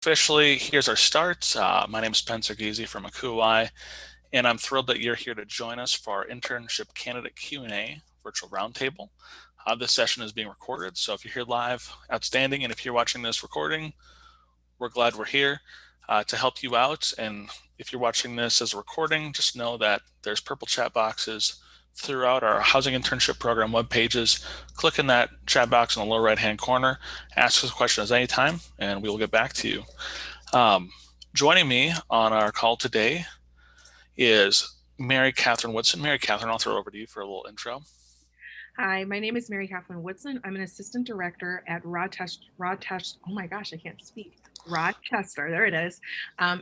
Officially, here's our start. My name is Spencer Giese from ACUHO-I, and I'm thrilled that you're here to join us for our internship candidate Q&A virtual roundtable. This session is being recorded, so if you're here live, outstanding, and if you're watching this recording, we're glad we're here to help you out. And if you're watching this as a recording, just know that there's purple chat boxes throughout our housing internship program web pages. Click in that chat box in the lower right hand corner, ask us a question at any time, and we will get back to you. Joining me on our call today is Mary Catherine Woodson. Mary Catherine, I'll throw it over to you for a little intro. Hi, my name is Mary Catherine Woodson. I'm an assistant director at oh my gosh, I can't speak. Rochester, there it is,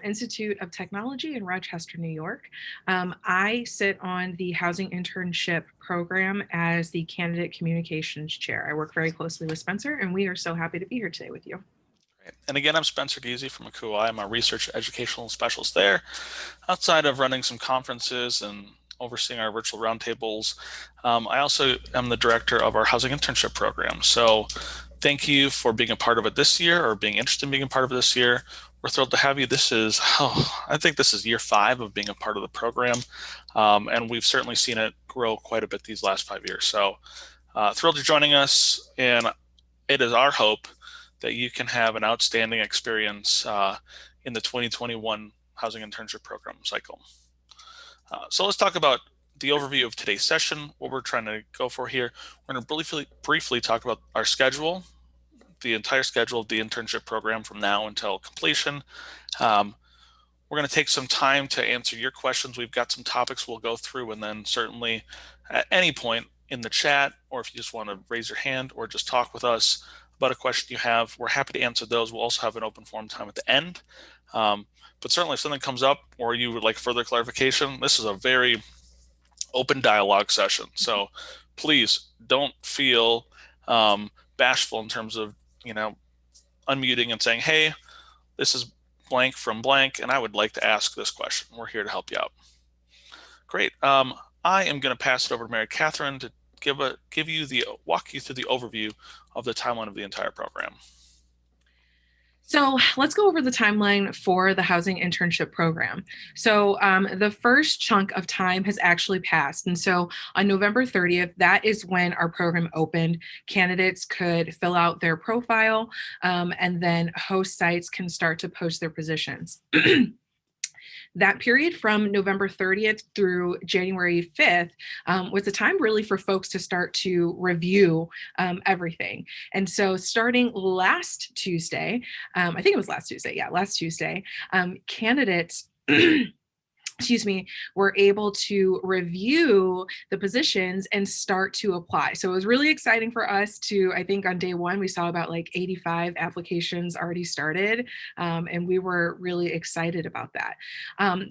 Institute of Technology in Rochester, New York. I sit on the housing internship program as the candidate communications chair. I work very closely with Spencer, and we are so happy to be here today with you. And again, I'm Spencer Giese from ACUHO-I. I'm a research educational specialist there. Outside of running some conferences and overseeing our virtual roundtables, I also am the director of our housing internship program. So thank you for being a part of it this year or being interested in being a part of it this year. We're thrilled to have you. I think this is year 5 of being a part of the program. And we've certainly seen it grow quite a bit these last 5 years. So thrilled you're joining us. And it is our hope that you can have an outstanding experience in the 2021 housing internship program cycle. So let's talk about the overview of today's session, what we're trying to go for here. We're going to briefly talk about our schedule, the entire schedule of the internship program from now until completion. We're going to take some time to answer your questions. We've got some topics we'll go through, and then certainly at any point in the chat, or if you just want to raise your hand or just talk with us about a question you have, we're happy to answer those. We'll also have an open forum time at the end. But certainly if something comes up or you would like further clarification, this is a very open dialogue session. So please don't feel bashful in terms of, unmuting and saying, hey, this is blank from blank, and I would like to ask this question. We're here to help you out. Great. I am going to pass it over to Mary Catherine to walk you through the overview of the timeline of the entire program. So let's go over the timeline for the housing internship program. So the first chunk of time has actually passed. And so on November 30th, that is when our program opened. Candidates could fill out their profile, and then host sites can start to post their positions. That period from November 30th through January 5th was the time really for folks to start to review everything. And so starting last Tuesday, I think it was last Tuesday, candidates were able to review the positions and start to apply. So it was really exciting for us I think on day 1, we saw about like 85 applications already started. And we were really excited about that.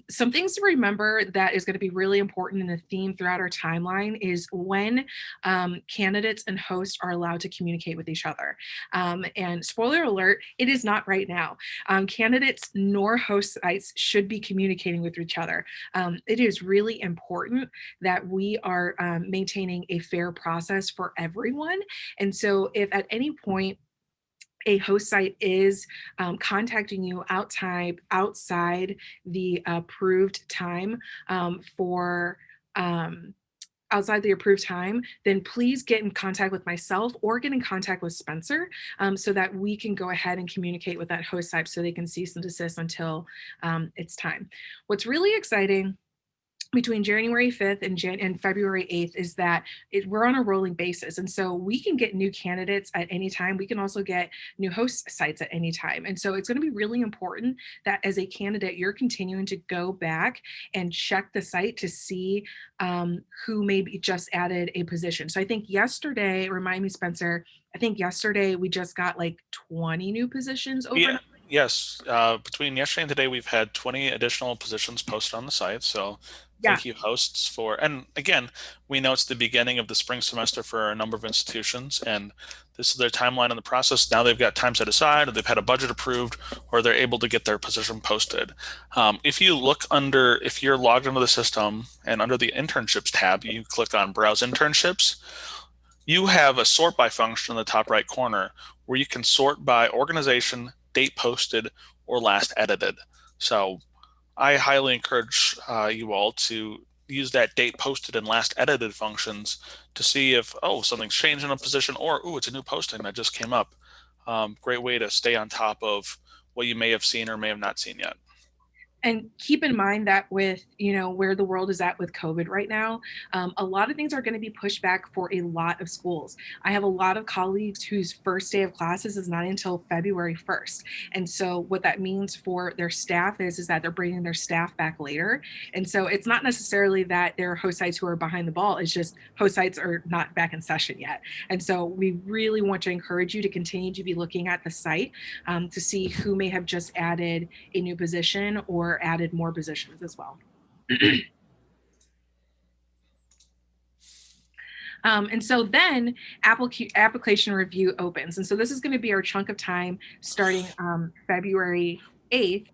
Some things to remember that is going to be really important in the theme throughout our timeline is when candidates and hosts are allowed to communicate with each other. And spoiler alert, it is not right now. Candidates nor host sites should be communicating with each other. It is really important that we are maintaining a fair process for everyone. And so if at any point a host site is contacting you outside the approved time outside the approved time, then please get in contact with myself or get in contact with Spencer so that we can go ahead and communicate with that host site so they can cease and desist until it's time. What's really exciting between January 5th and February 8th is that we're on a rolling basis. And so we can get new candidates at any time. We can also get new host sites at any time. And so it's going to be really important that as a candidate, you're continuing to go back and check the site to see who maybe just added a position. So I think yesterday, remind me, Spencer, I think yesterday we just got like 20 new positions overnight. Yes. Between yesterday and today, we've had 20 additional positions posted on the site. So Yeah. thank you, hosts, and again, we know it's the beginning of the spring semester for a number of institutions, and this is their timeline in the process. Now they've got time set aside, or they've had a budget approved, or they're able to get their position posted. If you're logged into the system and under the internships tab, you click on Browse Internships, you have a sort by function in the top right corner where you can sort by organization, date posted, or last edited. So I highly encourage you all to use that date posted and last edited functions to see if, oh, something's changed in a position, or, oh, it's a new posting that just came up. Great way to stay on top of what you may have seen or may have not seen yet. And keep in mind that with where the world is at with COVID right now, a lot of things are going to be pushed back for a lot of schools. I have a lot of colleagues whose first day of classes is not until February 1st. And so what that means for their staff is that they're bringing their staff back later. And so it's not necessarily that there are host sites who are behind the ball, it's just host sites are not back in session yet. And so we really want to encourage you to continue to be looking at the site, to see who may have just added a new position or added more positions as well. And so then application review opens. And so this is going to be our chunk of time starting February 8th.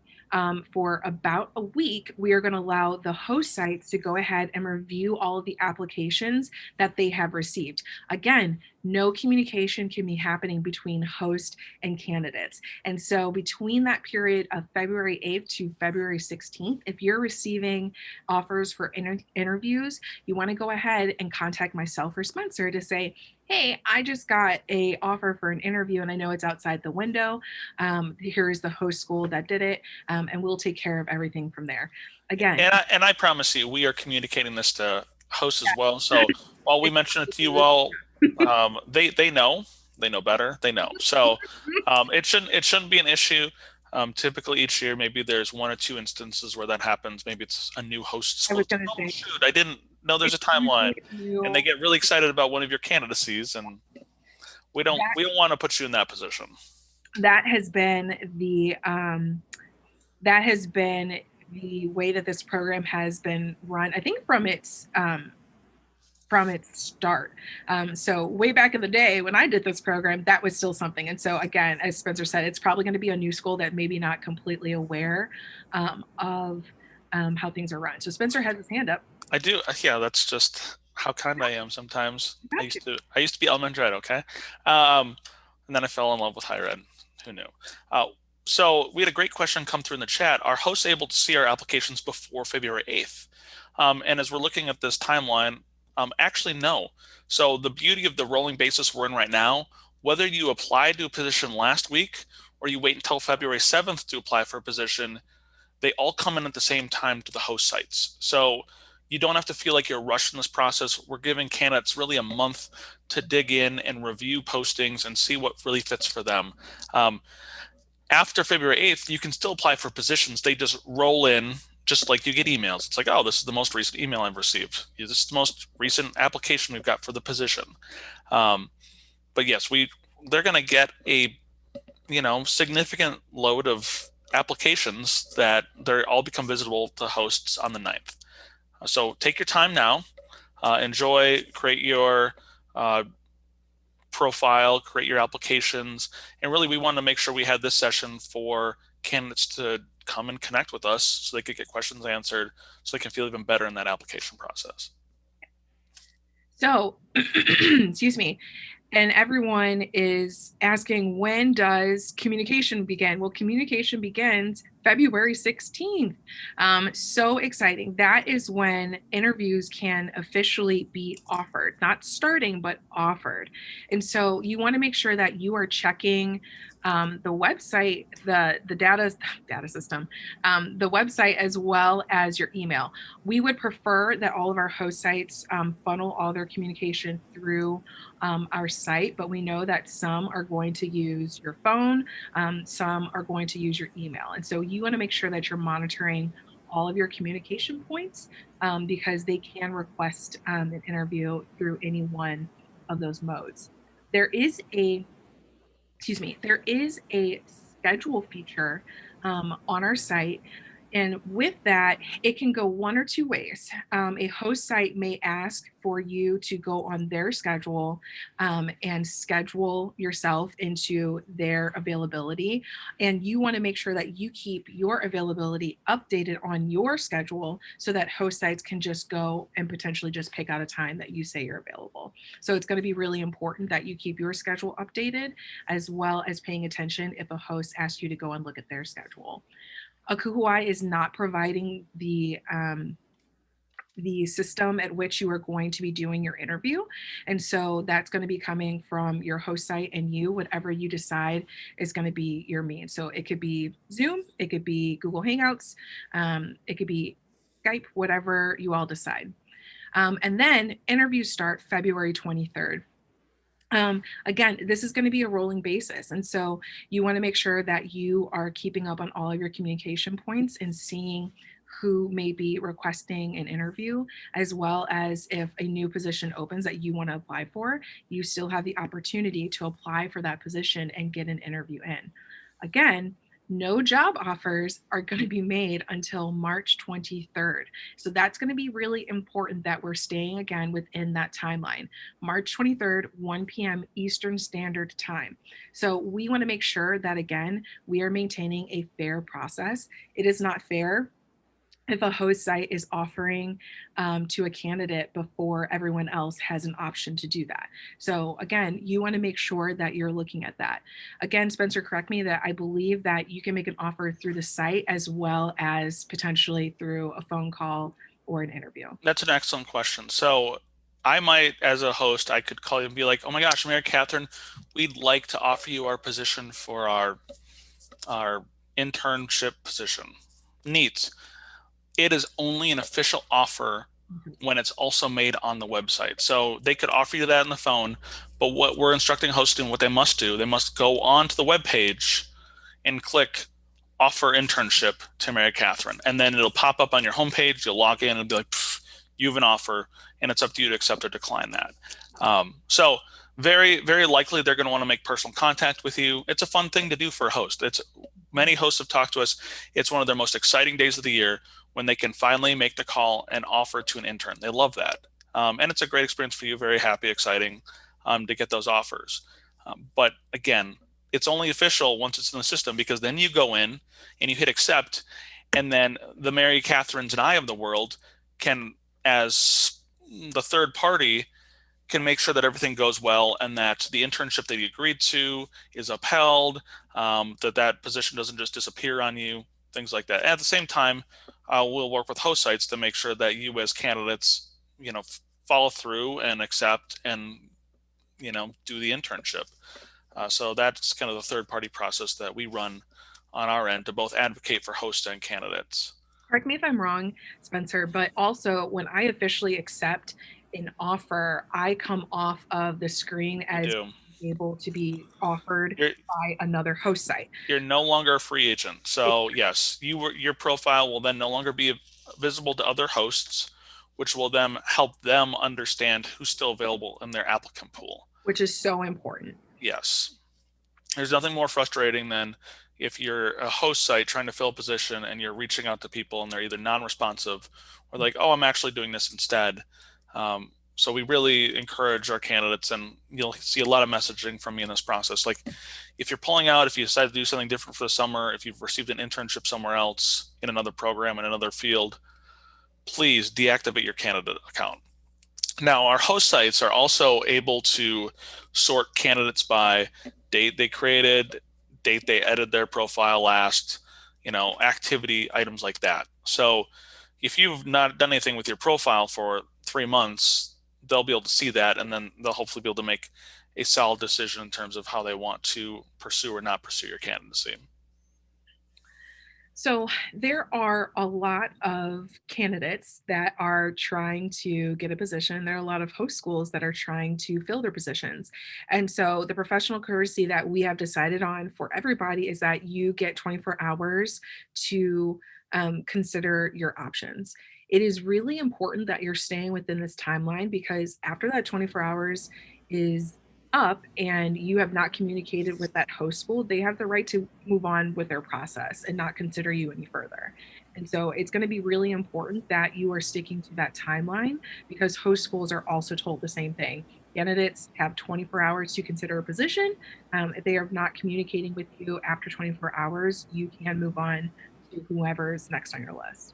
For about a week, we are going to allow the host sites to go ahead and review all of the applications that they have received. Again, no communication can be happening between host and candidates. And so between that period of February 8th to February 16th, if you're receiving offers for interviews, you want to go ahead and contact myself or Spencer to say, hey, I just got a offer for an interview and I know it's outside the window. Here is the host school that did it, and we'll take care of everything from there. Again, And I promise you, we are communicating this to hosts as well. So while we mention it to you all, they know better. They know. So it shouldn't be an issue. Typically each year, maybe there's one or two instances where that happens. Maybe it's a new host I school. was It's like, going to oh say shoot, I didn't know there's a it's usually timeline, and they new. get really excited about one of your candidacies, and we don't want to put you in that position. That has been the way that this program has been run. I think from its start. So way back in the day when I did this program, that was still something. And so again, as Spencer said, it's probably going to be a new school that maybe not completely aware of how things are run. So Spencer has his hand up. I do. Yeah, that's just how kind I am sometimes. I Got you. used to I used to be elementary ed, okay? Um, and then I fell in love with higher ed. Who knew? Uh, so we had a great question come through in the chat. Are hosts able to see our applications before February 8th? And as we're looking at this timeline, actually no. So the beauty of the rolling basis we're in right now, whether you applied to a position last week or you wait until February 7th to apply for a position, they all come in at the same time to the host sites. So you don't have to feel like you're rushing this process. We're giving candidates really a month to dig in and review postings and see what really fits for them. Um, After February 8th, you can still apply for positions. They just roll in just like you get emails. It's like, oh, this is the most recent email I've received. This is the most recent application we've got for the position. But yes, they're going to get a significant load of applications that they all become visible to hosts on the 9th. So take your time now, enjoy, create your profile, create your applications, and really we want to make sure we had this session for candidates to come and connect with us so they could get questions answered, so they can feel even better in that application process. So, excuse me. And everyone is asking, when does communication begin? Well, communication begins February 16th. So exciting. That is when interviews can officially be offered, not starting, but offered. And so you want to make sure that you are checking the website, the data system, the website, as well as your email. We would prefer that all of our host sites funnel all their communication through our site, but we know that some are going to use your phone, some are going to use your email. And so you want to make sure that you're monitoring all of your communication points, because they can request an interview through any one of those modes. There is a there is a schedule feature on our site. And with that, it can go one or two ways. A host site may ask for you to go on their schedule and schedule yourself into their availability. And you want to make sure that you keep your availability updated on your schedule so that host sites can just go and potentially just pick out a time that you say you're available. So it's going to be really important that you keep your schedule updated as well as paying attention if a host asks you to go and look at their schedule. ACUHO-I is not providing the system at which you are going to be doing your interview. And so that's going to be coming from your host site and you, whatever you decide is going to be your means. So it could be Zoom, it could be Google Hangouts, it could be Skype, whatever you all decide. And then interviews start February 23rd. Again, this is going to be a rolling basis. And so you want to make sure that you are keeping up on all of your communication points and seeing who may be requesting an interview, as well as if a new position opens that you want to apply for, you still have the opportunity to apply for that position and get an interview in. Again, no job offers are going to be made until March 23rd. So that's going to be really important that we're staying again within that timeline. March 23rd, 1 p.m. Eastern Standard Time. So we want to make sure that, again, we are maintaining a fair process. It is not fair if a host site is offering to a candidate before everyone else has an option to do that. So again, you want to make sure that you're looking at that. Again, Spencer, correct me that I believe that you can make an offer through the site as well as potentially through a phone call or an interview. That's an excellent question. So I might, as a host, I could call you and be like, "Oh my gosh, Mary Catherine, we'd like to offer you our position for our internship position." Neat. It is only an official offer when it's also made on the website. So they could offer you that on the phone, but what we're instructing hosts and what they must do, they must go onto the web page and click offer internship to Mary Catherine. And then it'll pop up on your homepage. You'll log in and be like, you have an offer, and it's up to you to accept or decline that. So very, very likely they're going to want to make personal contact with you. It's a fun thing to do for a host. Many hosts have talked to us. It's one of their most exciting days of the year when they can finally make the call and offer to an intern. They love that. And it's a great experience for you, very happy, exciting to get those offers. But again, it's only official once it's in the system, because then you go in and you hit accept, and then the Mary Catherines and I of the world can, as the third party, can make sure that everything goes well and that the internship that you agreed to is upheld, that position doesn't just disappear on you, things like that. At the same time, we'll work with host sites to make sure that you as candidates, follow through and accept and, do the internship. So that's kind of the third party process that we run on our end to both advocate for hosts and candidates. Correct me if I'm wrong, Spencer, but also when I officially accept an offer, I come off of the screen You as do. able to be offered You're by another host site. you're no longer a free agent. So yes, your profile will then no longer be visible to other hosts, which will then help them understand who's still available in their applicant pool. Which is so important. Yes. There's nothing more frustrating than if you're a host site trying to fill a position and you're reaching out to people and they're either non-responsive or like, oh, I'm actually doing this instead. So we really encourage our candidates, and you'll see a lot of messaging from me in this process. Like, if you're pulling out, if you decide to do something different for the summer, if you've received an internship somewhere else in another program in another field, please deactivate your candidate account. Now, our host sites are also able to sort candidates by date they created, date they edited their profile last, activity, items like that. So if you've not done anything with your profile for 3 months, they'll be able to see that, and then they'll hopefully be able to make a solid decision in terms of how they want to pursue or not pursue your candidacy. So there are a lot of candidates that are trying to get a position. There are a lot of host schools that are trying to fill their positions. And so the professional courtesy that we have decided on for everybody is that you get 24 hours to consider your options. It is really important that you're staying within this timeline because after that 24 hours is up and you have not communicated with that host school, they have the right to move on with their process and not consider you any further. And so it's going to be really important that you are sticking to that timeline because host schools are also told the same thing. Candidates have 24 hours to consider a position. If they are not communicating with you after 24 hours, you can move on to whoever's next on your list.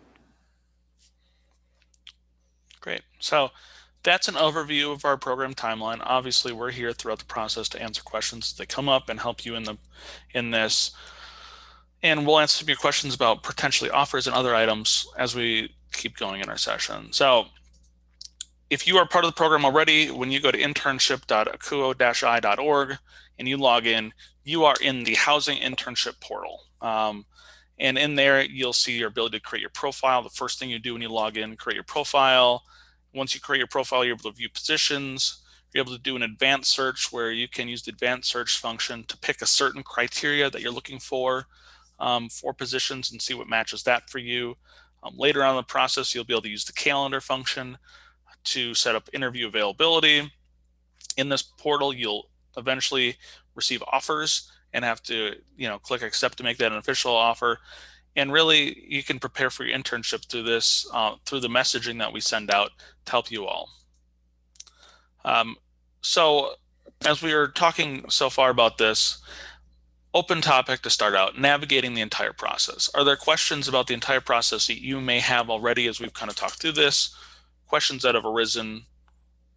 Great. So that's an overview of our program timeline. Obviously, we're here throughout the process to answer questions that come up and help you in this. And we'll answer some of your questions about potentially offers and other items as we keep going in our session. So if you are part of the program already, when you go to internship.acuho-I.org and you log in, you are in the housing internship portal. And in there, you'll see your ability to create your profile. The first thing you do when you log in, create your profile. Once you create your profile, you're able to view positions. You're able to do an advanced search where you can use the advanced search function to pick a certain criteria that you're looking for positions and see what matches that for you. Later on in the process, you'll be able to use the calendar function to set up interview availability. In this portal, you'll eventually receive offers and have to, click accept to make that an official offer. And really, you can prepare for your internship through this, through the messaging that we send out to help you all. So as we are talking so far about this, open topic to start out, navigating the entire process. Are there questions about the entire process that you may have already as we've kind of talked through this? Questions that have arisen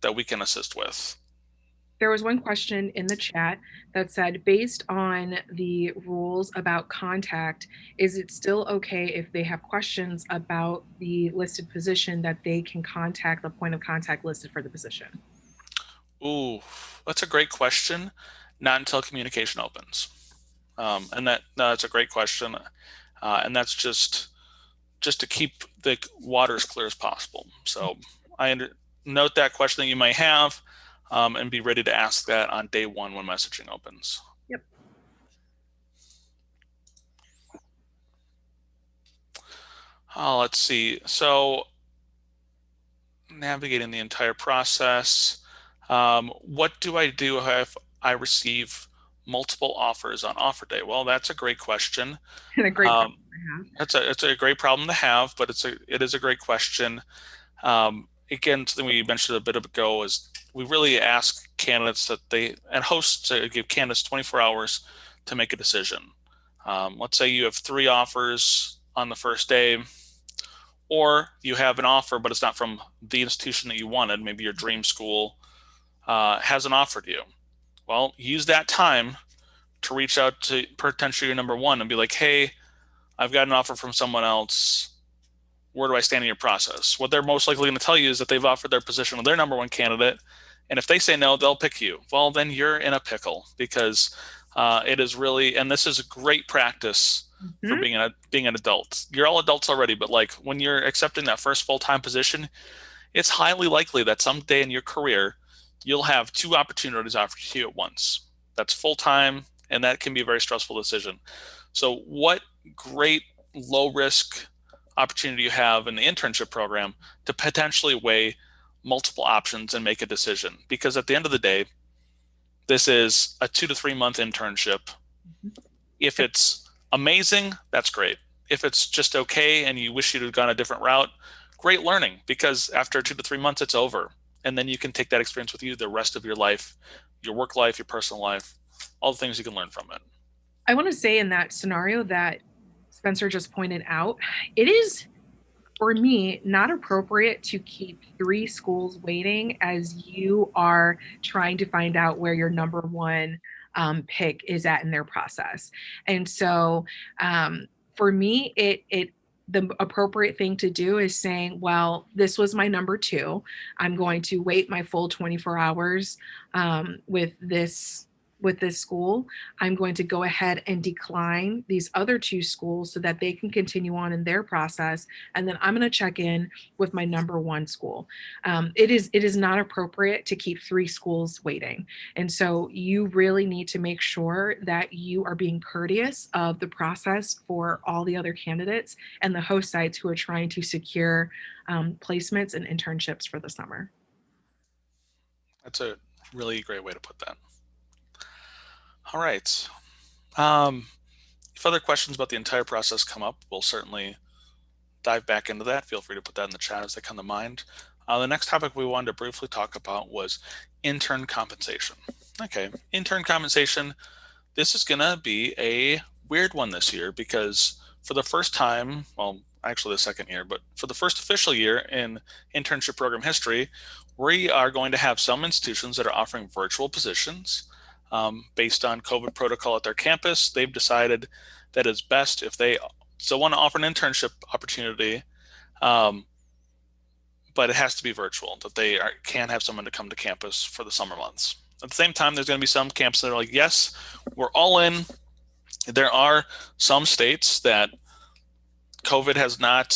that we can assist with? There was one question in the chat that said, based on the rules about contact, is it still okay if they have questions about the listed position that they can contact the point of contact listed for the position? Ooh, that's a great question. Not until communication opens. And that's a great question. And that's just to keep the water as clear as possible. So note that question that you might have and be ready to ask that on day one when messaging opens. Yep. Let's see. So navigating the entire process. What do I do if I receive multiple offers on offer day? Well, that's a great question. And a great problem to have. It's a great problem to have, but it is a great question. Again, something we mentioned a bit ago is we really ask candidates and hosts to give candidates 24 hours to make a decision. Let's say you have 3 offers on the first day, or you have an offer, but it's not from the institution that you wanted. Maybe your dream school hasn't offered you. Well, use that time to reach out to potentially your number one and be like, hey, I've got an offer from someone else. Where do I stand in your process? What they're most likely going to tell you is that they've offered their position with their number one candidate. And if they say no, they'll pick you. Well, then you're in a pickle because it is really, and this is a great practice for being an adult. You're all adults already, but like when you're accepting that first full-time position, it's highly likely that someday in your career, you'll have 2 opportunities offered to you at once. That's full-time, and that can be a very stressful decision. So what great low-risk opportunity you have in the internship program to potentially weigh multiple options and make a decision. Because at the end of the day, this is a 2 to 3 month internship. If it's amazing, that's great. If it's just okay and you wish you'd have gone a different route, great learning, because after 2 to 3 months, it's over. And then you can take that experience with you the rest of your life, your work life, your personal life, all the things you can learn from it. I want to say in that scenario that Spencer just pointed out, it is, for me, not appropriate to keep 3 schools waiting as you are trying to find out where your number one pick is at in their process. And so for me, the appropriate thing to do is saying, well, this was my number 2. I'm going to wait my full 24 hours with this school. I'm going to go ahead and decline these other 2 schools so that they can continue on in their process. And then I'm going to check in with my number 1 school. It is not appropriate to keep 3 schools waiting. And so you really need to make sure that you are being courteous of the process for all the other candidates and the host sites who are trying to secure placements and internships for the summer. Really great way to put that. All right. Um, if other questions about the entire process come up, we'll certainly dive back into that. Feel free to put that in the chat as they come to mind. The next topic we wanted to briefly talk about was intern compensation. Okay, intern compensation. This is going to be a weird one this year because for the first time, well, actually the second year, but for the first official year in internship program history, we are going to have some institutions that are offering virtual positions based on COVID protocol at their campus. They've decided that it's best if they still want to offer an internship opportunity, um, but it has to be virtual, that they can have someone to come to campus for the summer months. At the same time, there's going to be some campuses that are like, yes, we're all in. There are some states that COVID has not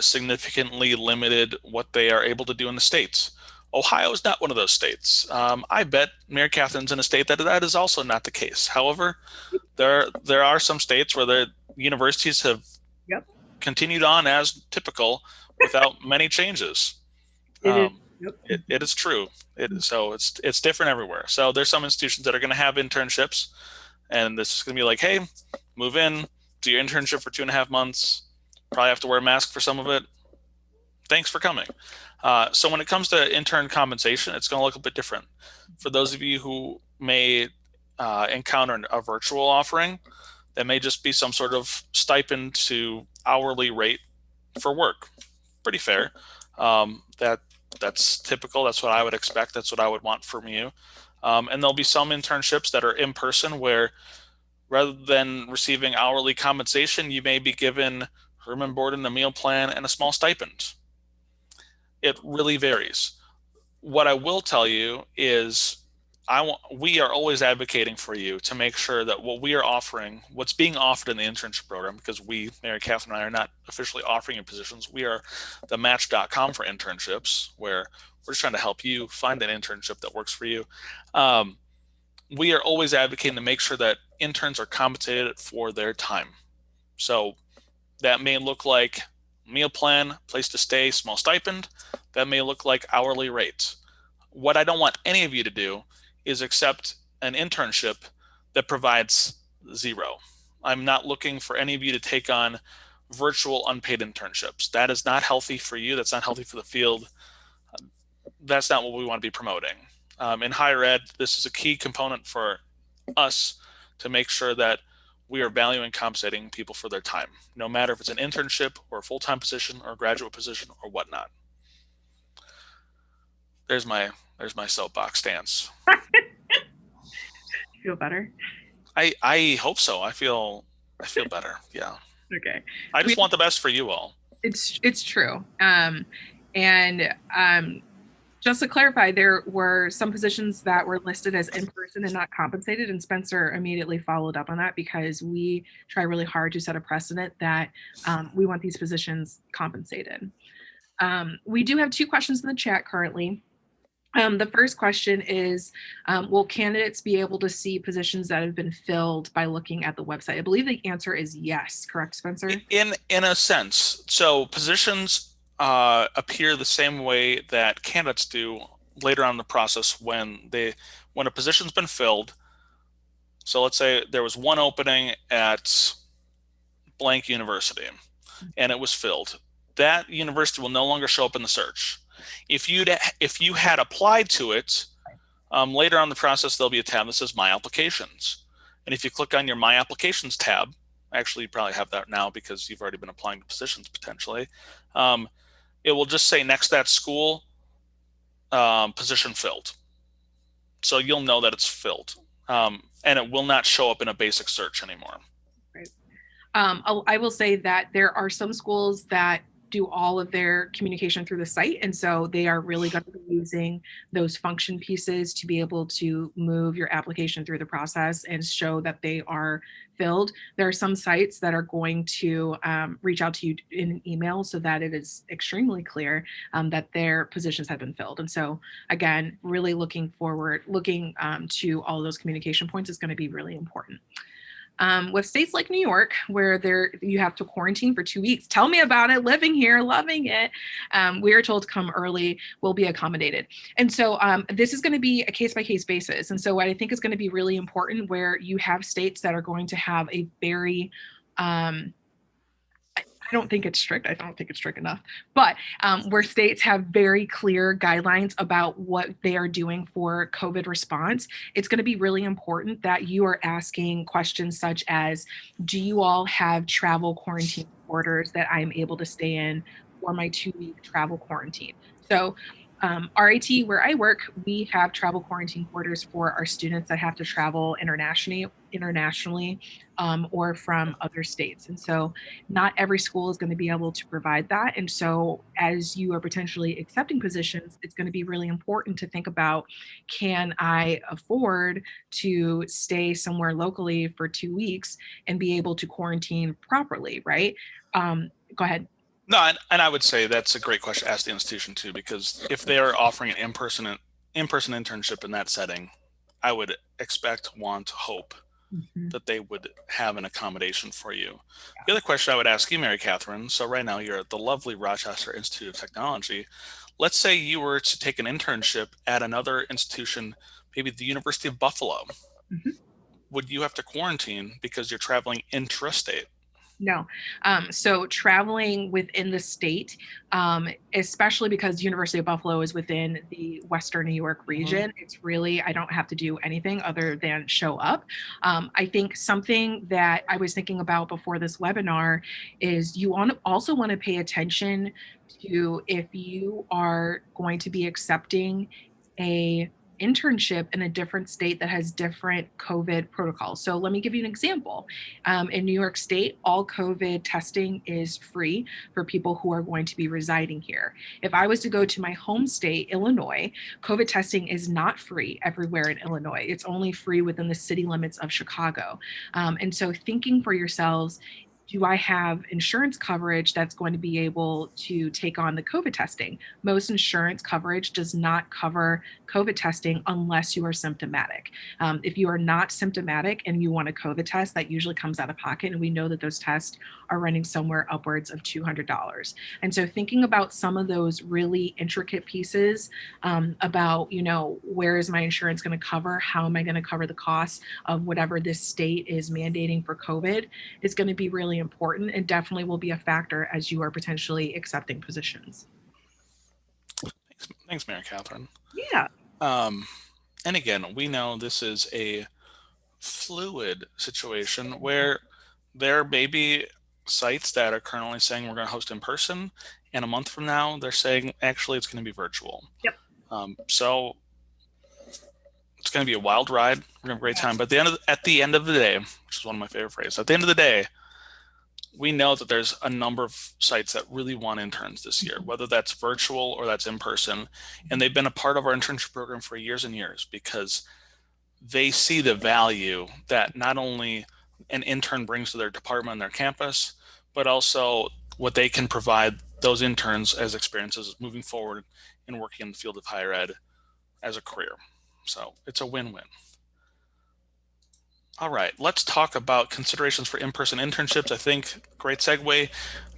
significantly limited what they are able to do in the states. Ohio is not one of those states. I bet Mary Catherine's in a state that is also not the case. However, there are some states where the universities have Yep. continued on as typical without many changes. It is. Yep. It is true. So it's different everywhere. So there's some institutions that are going to have internships, and this is going to be like, hey, move in, do your internship for 2.5 months. Probably have to wear a mask for some of it. Thanks for coming. So when it comes to intern compensation, it's going to look a bit different. For those of you who may encounter a virtual offering, that may just be some sort of stipend to hourly rate for work. Pretty fair. That's typical. That's what I would expect. That's what I would want from you. And there'll be some internships that are in person where rather than receiving hourly compensation, you may be given room and board and a meal plan and a small stipend. It really varies. What I will tell you is we are always advocating for you to make sure that what we are offering, what's being offered in the internship program, because we, Mary Catherine and I, are not officially offering you positions. We are the match.com for internships, where we're just trying to help you find an internship that works for you. We are always advocating to make sure that interns are compensated for their time. So that may look like meal plan, place to stay, small stipend. That may look like hourly rates. What I don't want any of you to do is accept an internship that provides zero. I'm not looking for any of you to take on virtual unpaid internships. That is not healthy for you. That's not healthy for the field. That's not what we want to be promoting. In higher ed, this is a key component for us to make sure that we are valuing and compensating people for their time, no matter if it's an internship or a full-time position or a graduate position or whatnot. There's my soapbox stance. Feel better? I hope so. I feel better. Yeah. Okay. I just want the best for you all. It's true. And just to clarify, there were some positions that were listed as in person and not compensated, and Spencer immediately followed up on that because we try really hard to set a precedent that we want these positions compensated. We do have 2 questions in the chat currently. The first question is, will candidates be able to see positions that have been filled by looking at the website? I believe the answer is yes. Correct, Spencer? In a sense. So positions appear the same way that candidates do later on in the process when a position's been filled. So let's say there was one opening at blank university and it was filled. That university will no longer show up in the search. If you had applied to it, later on in the process, there'll be a tab that says My Applications. And if you click on your My Applications tab, actually you probably have that now because you've already been applying to positions potentially, it will just say next to that school, position filled. So you'll know that it's filled. And it will not show up in a basic search anymore. Right. I will say that there are some schools that do all of their communication through the site. And so they are really going to be using those function pieces to be able to move your application through the process and show that they are filled. There are some sites that are going to reach out to you in an email so that it is extremely clear that their positions have been filled. And so again, really looking to all those communication points is going to be really important. With states like New York, where you have to quarantine for 2 weeks, tell me about it. Living here, loving it. We are told to come early, will be accommodated. And so this is going to be a case by case basis. And so what I think is going to be really important, where you have states that are going to have a very I don't think it's strict. I don't think it's strict enough. But where states have very clear guidelines about what they are doing for COVID response, it's going to be really important that you are asking questions such as, do you all have travel quarantine orders that I'm able to stay in for my 2 week travel quarantine? So RIT, where I work, we have travel quarantine orders for our students that have to travel internationally or from other states. And so not every school is going to be able to provide that. And so, as you are potentially accepting positions, it's going to be really important to think about, can I afford to stay somewhere locally for 2 weeks and be able to quarantine properly, right? Go ahead. No, and I would say that's a great question to ask the institution too, because if they are offering an in-person internship in that setting, I would expect, want, hope Mhm. that they would have an accommodation for you. The other question I would ask you, Mary Catherine, so right now you're at the lovely Rochester Institute of Technology. Let's say you were to take an internship at another institution, maybe the University of Buffalo. Mhm. Would you have to quarantine because you're traveling intrastate? No. So traveling within the state, especially because University of Buffalo is within the Western New York Hmm. region, it's really, I don't have to do anything other than show up. I think something that I was thinking about before this webinar is also want to pay attention to, if you are going to be accepting a internship in a different state that has different COVID protocols. So let me give you an example. In New York State, all COVID testing is free for people who are going to be residing here. If I was to go to my home state, Illinois, COVID testing is not free everywhere in Illinois. It's only free within the city limits of Chicago. And so, thinking for yourselves, do I have insurance coverage that's going to be able to take on the COVID testing? Most insurance coverage does not cover COVID testing unless you are symptomatic. If you are not symptomatic and you want a COVID test, that usually comes out of pocket. And we know that those tests are running somewhere upwards of $200. And so, thinking about some of those really intricate pieces about, where is my insurance going to cover? How am I going to cover the costs of whatever this state is mandating for COVID is going to be really important, and definitely will be a factor as you are potentially accepting positions. Thanks, Mary Catherine. Yeah. Um, and again, we know this is a fluid situation where there may be sites that are currently saying we're going to host in person, and a month from now they're saying actually it's going to be virtual. Yep. So it's going to be a wild ride. We're going to have a great time. But at the end of the day, which is one of my favorite phrases, at the end of the day, we know that there's a number of sites that really want interns this year, whether that's virtual or that's in person. And they've been a part of our internship program for years and years because they see the value that not only an intern brings to their department and their campus, but also what they can provide those interns as experiences moving forward and working in the field of higher ed as a career. So it's a win-win. All right, let's talk about considerations for in-person internships. I think great segue.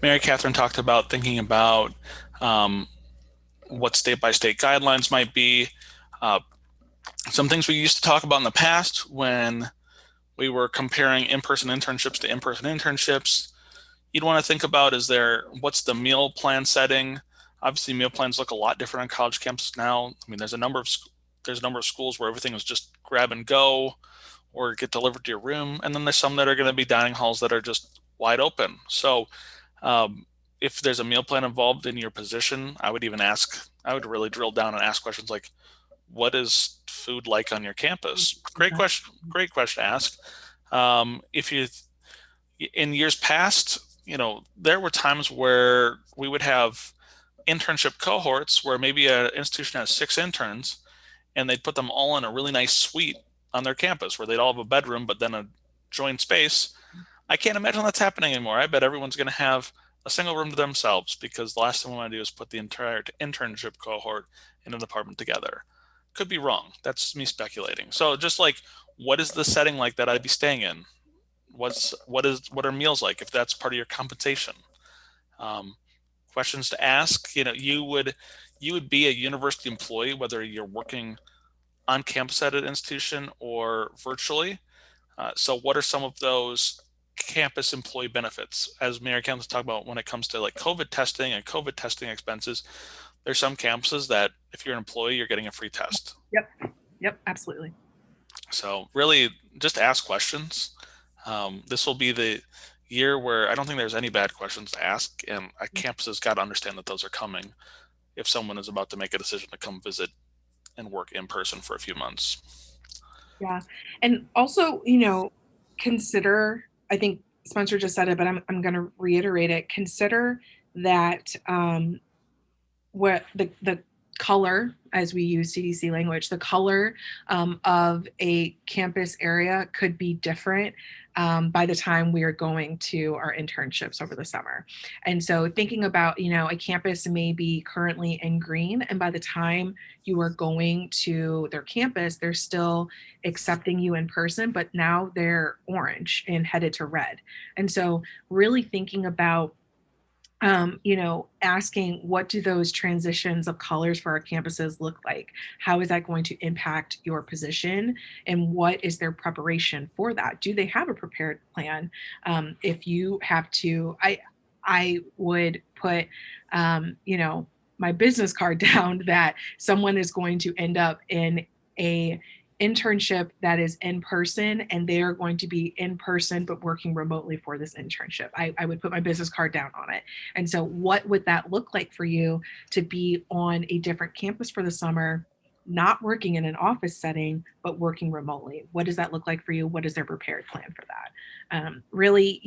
Mary Catherine talked about thinking about what state-by-state guidelines might be. Some things we used to talk about in the past when we were comparing in-person internships to in-person internships. You'd want to think about, what's the meal plan setting? Obviously, meal plans look a lot different on college campuses now. I mean, there's a number of schools where everything is just grab and go or get delivered to your room, and then there's some that are going to be dining halls that are just wide open. So, if there's a meal plan involved in your position, I would really drill down and ask questions like, what is food like on your campus? Great question. Great question to ask. If you, in years past, there were times where we would have internship cohorts where maybe an institution has 6 interns and they'd put them all in a really nice suite on their campus where they'd all have a bedroom, but then a joint space. I can't imagine that's happening anymore. I bet everyone's going to have a single room to themselves because the last thing we want to do is put the entire internship cohort in an apartment together. Could be wrong. That's me speculating. So just like, what is the setting like that I'd be staying in? What are meals like if that's part of your compensation? Um, Questions to ask. You would be a university employee whether you're working on campus at an institution or virtually. So what are some of those campus employee benefits? As Mary Kellen was talking about when it comes to like COVID testing and COVID testing expenses, there's some campuses that if you're an employee, you're getting a free test. Yep. Yep. Absolutely. So really just ask questions. This will be the year where I don't think there's any bad questions to ask, and a campus has got to understand that those are coming if someone is about to make a decision to come visit and work in person for a few months. Yeah. And also, consider, I think Spencer just said it, but I'm going to reiterate it. Consider that what the color, as we use CDC language, the color of a campus area could be different by the time we are going to our internships over the summer. And so thinking about, a campus may be currently in green, and by the time you are going to their campus, they're still accepting you in person, but now they're orange and headed to red. And so really thinking about asking what do those transitions of colors for our campuses look like? How is that going to impact your position? And what is their preparation for that? Do they have a prepared plan? If you have to, I would put, my business card down that someone is going to end up in a internship that is in person, and they are going to be in person but working remotely for this internship. I would put my business card down on it. And so what would that look like for you to be on a different campus for the summer, not working in an office setting but working remotely? What does that look like for you? What is their prepared plan for that? Really,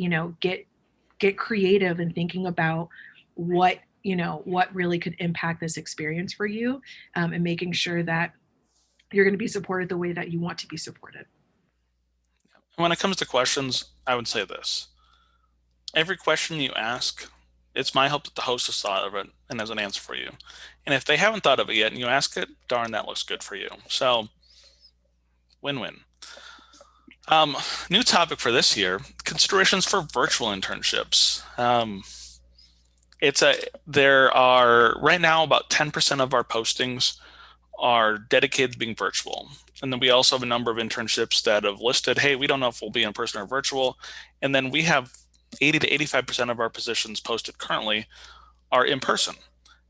get creative in thinking about what really could impact this experience for you, and making sure that you're going to be supported the way that you want to be supported. When it comes to questions, I would say this. Every question you ask, it's my hope that the host has thought of it and has an answer for you. And if they haven't thought of it yet and you ask it, darn, that looks good for you. So, win-win. New topic for this year: considerations for virtual internships. There are right now about 10% of our postings are dedicated to being virtual. And then we also have a number of internships that have listed, hey, we don't know if we'll be in person or virtual. And then we have 80 to 85% of our positions posted currently are in person.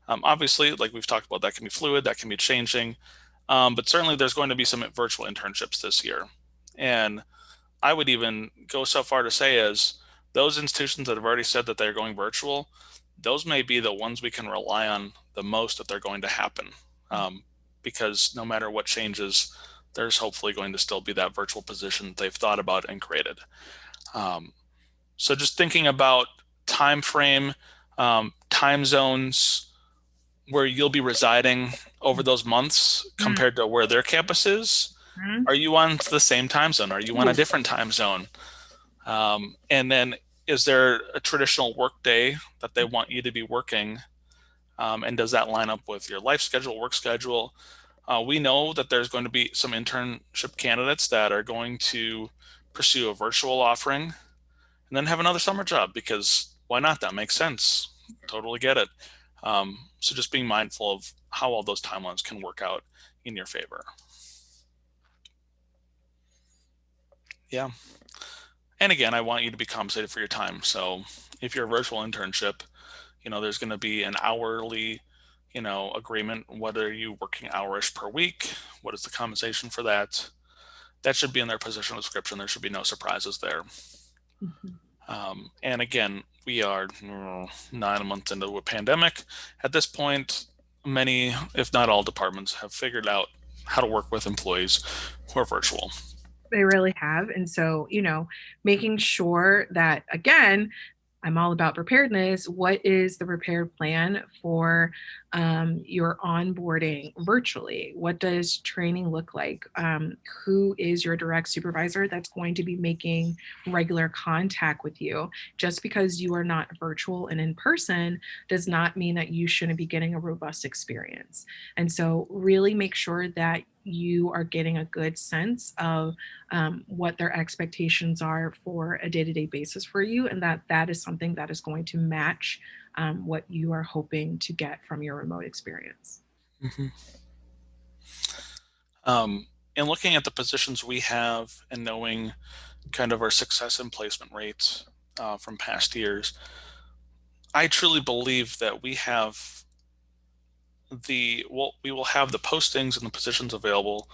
Obviously, like we've talked about, that can be fluid, that can be changing. But certainly there's going to be some virtual internships this year. And I would even go so far to say as those institutions that have already said that they're going virtual, those may be the ones we can rely on the most that they're going to happen. Because no matter what changes, there's hopefully going to still be that virtual position they've thought about and created. So just thinking about time frame, time zones where you'll be residing over those months compared to where their campus is. Mm-hmm. Are you on the same time zone? Are you on a different time zone? And then is there a traditional work day that they want you to be working? And does that line up with your life schedule, work schedule? We know that there's going to be some internship candidates that are going to pursue a virtual offering and then have another summer job, because why not? That makes sense. Totally get it. So just being mindful of how all those timelines can work out in your favor. Yeah. And again, I want you to be compensated for your time. So if you're a virtual internship, there's going to be an hourly, agreement, whether you working hours per week, what is the compensation for that? That should be in their position description. There should be no surprises there. And again, we are 9 months into a pandemic. At this point, many, if not all departments have figured out how to work with employees who are virtual. They really have. And so, making sure that, again, I'm all about preparedness. What is the prepared plan for your onboarding virtually? What does training look like? Who is your direct supervisor that's going to be making regular contact with you? Just because you are not virtual and in person does not mean that you shouldn't be getting a robust experience. And so, really make sure that you are getting a good sense of what their expectations are for a day-to-day basis for you, and that that is something that is going to match what you are hoping to get from your remote experience. Mhm. And looking at the positions we have and knowing kind of our success and placement rates from past years, I truly believe that we will have the postings and the positions available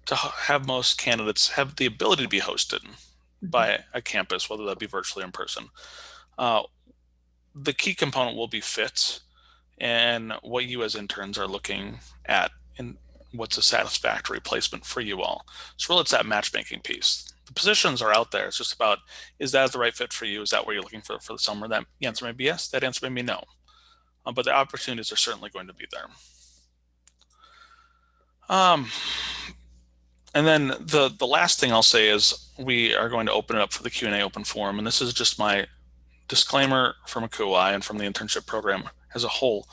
to have most candidates have the ability to be hosted Mhm. by a campus, whether that be virtually or in person. Uh, the key component will be fit and what you as interns are looking at and what's a satisfactory placement for you all. So really it's that matchmaking piece. The positions are out there. It's just about, is that the right fit for you? Is that what you're looking for the summer? That answer may be yes, that answer may be no. But the opportunities are certainly going to be there. Um, and then the last thing I'll say is we are going to open it up for the Q&A open forum. And this is just my disclaimer from ACUHO-I and from the internship program as a whole.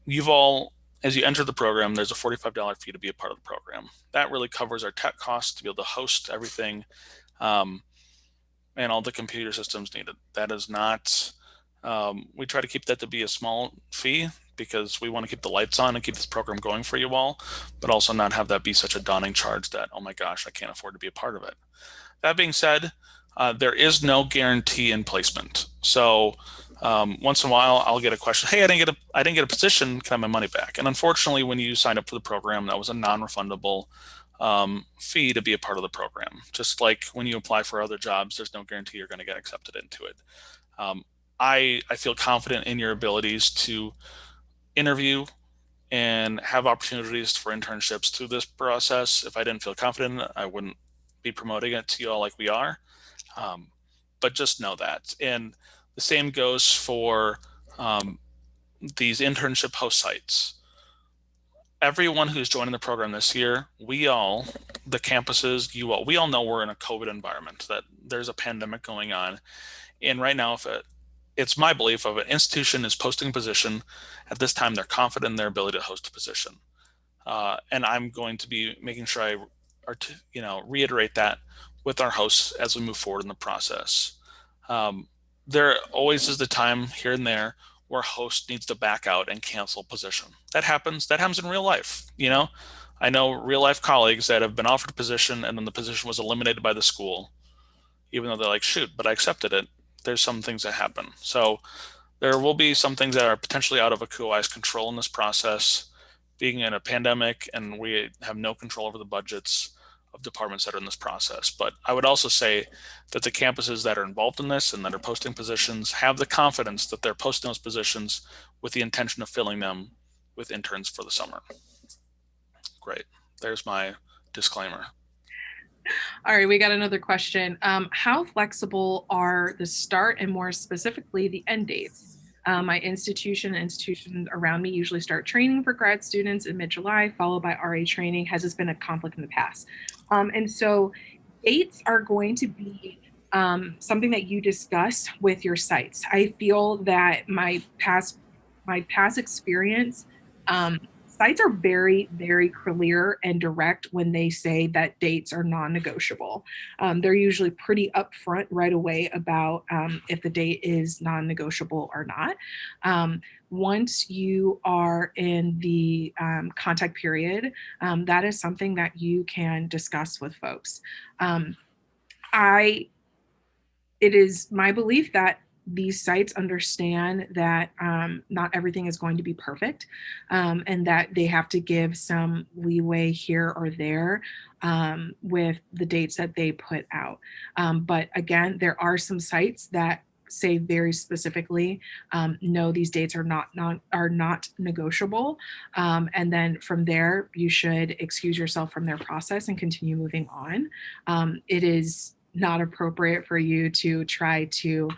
You've all, as you enter the program, there's a $45 fee to be a part of the program. That really covers our tech costs to be able to host everything um, and all the computer systems needed. That is not, we try to keep that to be a small fee because we want to keep the lights on and keep this program going for you all, but also not have that be such a daunting charge that, oh my gosh, I can't afford to be a part of it. That being said, there is no guarantee in placement. So once in a while, I'll get a question. Hey, I didn't get a position. Can I have my money back? And unfortunately, when you signed up for the program, that was a non-refundable fee to be a part of the program. Just like when you apply for other jobs, there's no guarantee you're going to get accepted into it. Um, I feel confident in your abilities to interview and have opportunities for internships through this process. If I didn't feel confident in it, I wouldn't be promoting it to you all like we are. Um, but just know that. And the same goes for um, these internship host sites. Everyone who's joining the program this year, we all, the campuses, you all, we all know we're in a COVID environment, that there's a pandemic going on. And right now, it's my belief of an institution is posting a position at this time, they're confident in their ability to host a position. And I'm going to be making sure I reiterate that with our hosts as we move forward in the process. Um, there always is the time here and there where a host needs to back out and cancel position. That happens. That happens in real life. I know real life colleagues that have been offered a position and then the position was eliminated by the school, even though they're like, shoot, but I accepted it. There's some things that happen. So there will be some things that are potentially out of ACUHO-I's control in this process, being in a pandemic, and we have no control over the budgets of departments that are in this process. But I would also say that the campuses that are involved in this and that are posting positions have the confidence that they're posting those positions with the intention of filling them with interns for the summer. Great. There's my disclaimer. All right, we got another question. How flexible are the start and more specifically the end dates? My institution and institutions around me usually start training for grad students in mid-July, followed by RA training. Has this been a conflict in the past? And so dates are going to be something that you discuss with your sites. I feel that my past experience, sites are very, very clear and direct when they say that dates are non-negotiable. They're usually pretty upfront right away about if the date is non-negotiable or not. Once you are in the contact period, that is something that you can discuss with folks. I it is my belief that these sites understand that not everything is going to be perfect, and that they have to give some leeway here or there with the dates that they put out. But again, there are some sites that say very specifically, no, these dates are not negotiable, and then from there you should excuse yourself from their process and continue moving on. It is not appropriate for you to try to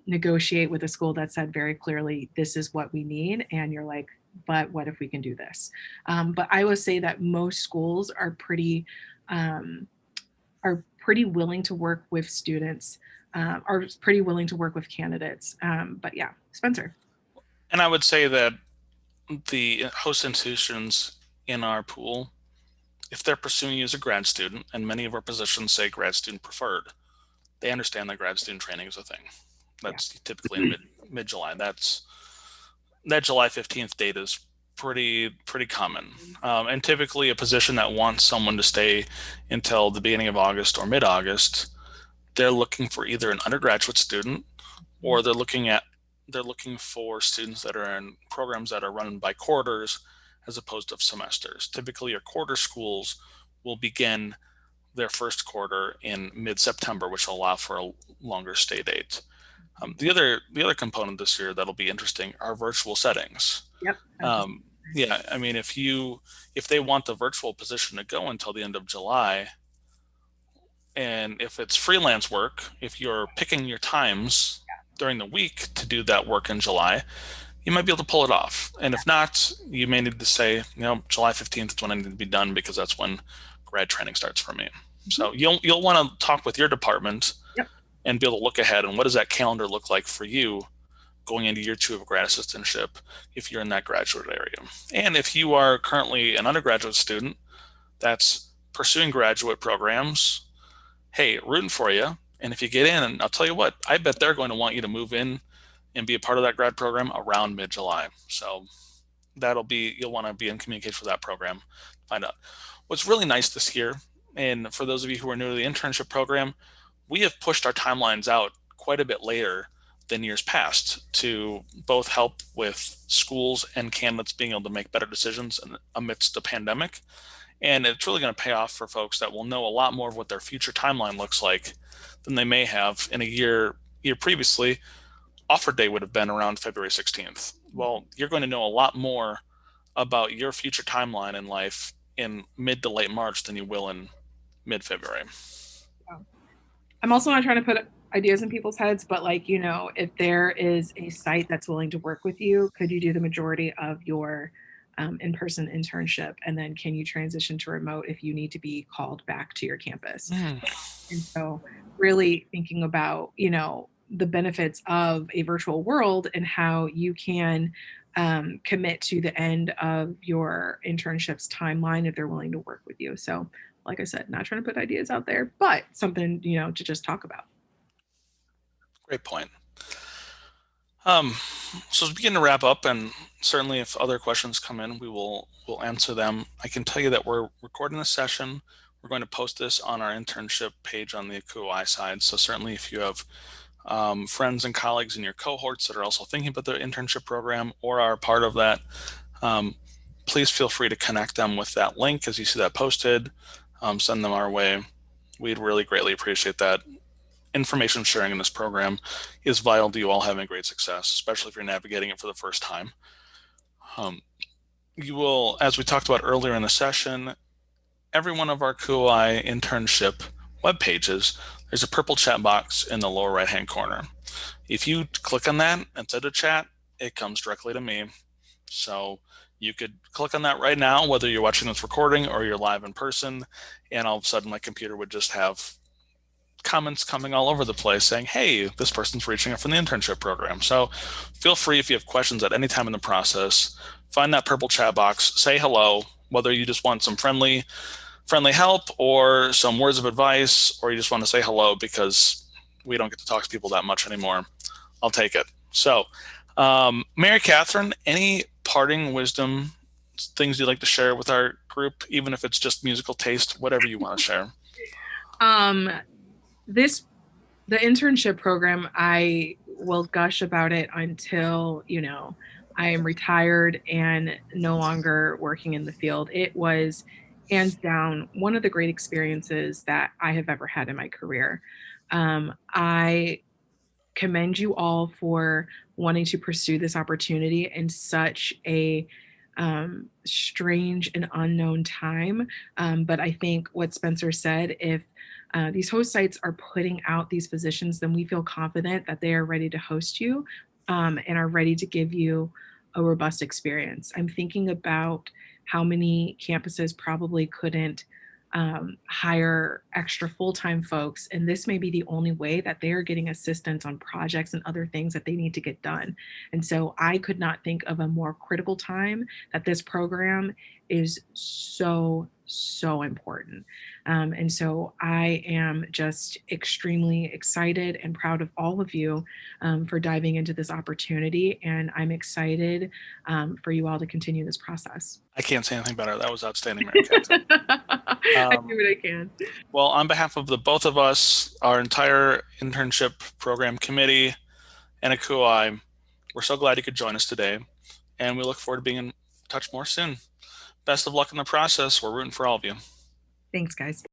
negotiate with a school that said very clearly, this is what we need. And you're like, but what if we can do this? But I would say that most schools um, are pretty willing to work with students, are pretty willing to work with candidates. But yeah, Spencer. And I would say that the host institutions in our pool if they're pursuing you as a grad student, and many of our positions say grad student preferred, they understand that grad student training is a thing. Yeah. That's typically in mid July. That July 15th date is pretty common, and typically a position that wants someone to stay until the beginning of August or mid August, they're looking for either an undergraduate student, or they're looking for students that are in programs that are run by quarters as opposed to semesters. Typically, your quarter schools will begin their first quarter in mid-September, which will allow for a longer stay date. The other component this year that'll be interesting are virtual settings. Yep. Um, yeah, I mean, if they want the virtual position to go until the end of July, and if it's freelance work, if you're picking your times during the week to do that work in July, you might be able to pull it off. And if not, you may need to say, July 15th is when I need to be done because that's when grad training starts for me. So you'll want to talk with your department Yep. and be able to look ahead and what does that calendar look like for you going into year 2 of a grad assistantship if you're in that graduate area. And if you are currently an undergraduate student that's pursuing graduate programs, hey, rooting for you. And if you get in, and I'll tell you what, I bet they're going to want you to move in and be a part of that grad program around mid-July. So you'll want to be in communication with that program to find out. What's really nice this year, and for those of you who are new to the internship program, we have pushed our timelines out quite a bit later than years past to both help with schools and candidates being able to make better decisions amidst the pandemic. And it's really going to pay off for folks that will know a lot more of what their future timeline looks like than they may have in a year previously. Offer day would have been around February 16th. Well, you're going to know a lot more about your future timeline in life in mid to late March than you will in mid-February. I'm also not trying to put ideas in people's heads, but like, if there is a site that's willing to work with you, could you do the majority of your in-person internship, and then can you transition to remote if you need to be called back to your campus? And so really thinking about, the benefits of a virtual world and how you can commit to the end of your internship's timeline if they're willing to work with you. So like I said, not trying to put ideas out there, but something, to just talk about. Great point. So as we begin to wrap up, and certainly if other questions come in, we'll answer them. I can tell you that we're recording this session. We're going to post this on our internship page on the ACUHO-I side. So certainly if you have friends and colleagues in your cohorts that are also thinking about their internship program or are part of that, please feel free to connect them with that link as you see that posted. Send them our way. We'd really greatly appreciate that. Information sharing in this program is vital to you all having great success, especially if you're navigating it for the first time. You will, as we talked about earlier in the session, every one of our ACUHO-I internship web pages, there's a purple chat box in the lower right-hand corner. If you click on that instead of chat, it comes directly to me. So you could click on that right now, whether you're watching this recording or you're live in person, and all of a sudden my computer would just have comments coming all over the place saying, hey, this person's reaching out from the internship program. So feel free, if you have questions at any time in the process, find that purple chat box, say hello, whether you just want some friendly help or some words of advice, or you just want to say hello because we don't get to talk to people that much anymore. I'll take it. So Mary Catherine, any parting wisdom, things you'd like to share with our group, even if it's just musical taste, whatever you want to share? The internship program, I will gush about it until, I am retired and no longer working in the field. It was hands down one of the great experiences that I have ever had in my career. I commend you all for wanting to pursue this opportunity in such a strange and unknown time. But I think what Spencer said, if these host sites are putting out these positions, then we feel confident that they are ready to host you and are ready to give you a robust experience. I'm thinking about how many campuses probably couldn't hire extra full-time folks, and this may be the only way that they are getting assistance on projects and other things that they need to get done. And so I could not think of a more critical time that this program is so, so important. And so I am just extremely excited and proud of all of you for diving into this opportunity. And I'm excited for you all to continue this process. I can't say anything better. That was outstanding, Mary Catherine. I do what I can. Well, on behalf of the both of us, our entire internship program committee, and ACUHO-I, we're so glad you could join us today, and we look forward to being in touch more soon. Best of luck in the process. We're rooting for all of you. Thanks, guys.